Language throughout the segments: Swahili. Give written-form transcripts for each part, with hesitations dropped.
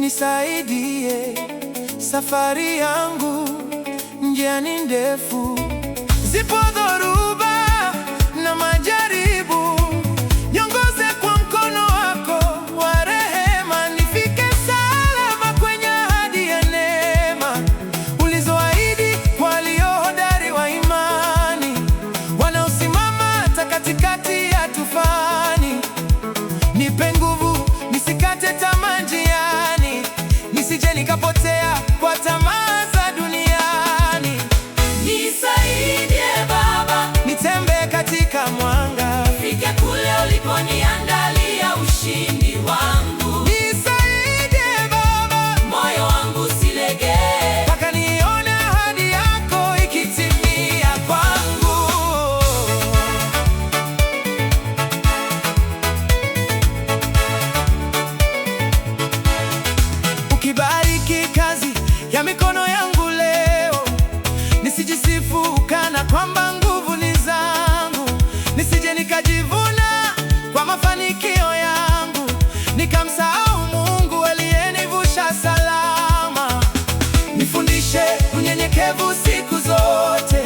nisaidie, safari yangu njiani ndefu, zipo dhoruba na majaribu, niongoze kwa mkono wako wa rehema, nifike salama kwenye ahadi ya neema ulizoahidi kwa walio hodari wa imani, wanaosimama hata katikati ya tufani. Nipe nguvu nisikate tamaa njiani, nisije nikapotea kwa tamaa za duniani. Nisaidie Baba, nitembee katika mwanga, nifike kule uliponiandalia ushindi wangu. Nisaidie Baba, moyo wangu usilegee, mpaka nione ahadi yako ikitimia kwangu. Ukibariki kazi ya mikono yangu leo, nisijisifu kana kwamba nguvu ni zangu, nisije nikajivuna kwa mafanikio yangu, nikamsahau Mungu aliyenivusha salama. Nifundishe unyenyekevu siku zote,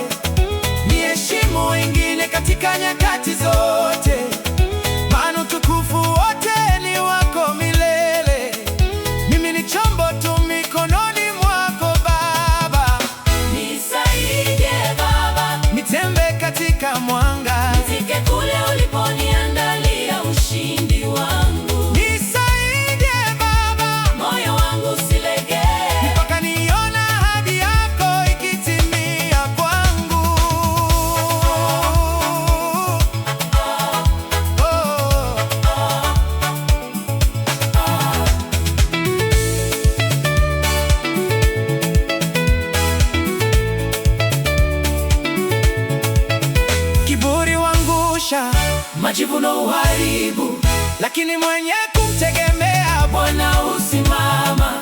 niheshimu wengine katika nyakati zote, maana utukufu wote ni wako milele. Mimi ni chombo tu mikononi mwako Baba. nisaidie Baba, Nitembee katika mwanga, nifike kule uliponiandalia ushindi wangu. nisaidie Baba, Moyo wangu usilegee, mpaka nione ahadi yako ikitimia kwangu. Kiburi wangusha, majivuno uharibu, lakini mwenye kumtegemea Bwana husimama.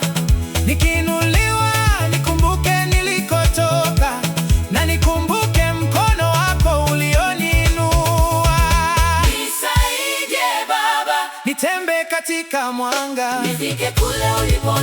nikiinuliwa, nikumbuke nilikotoka, na nikumbuke mkono wako ulioniinua. Nisaidie Baba, Nitembee katika mwanga, nifike kule ulipo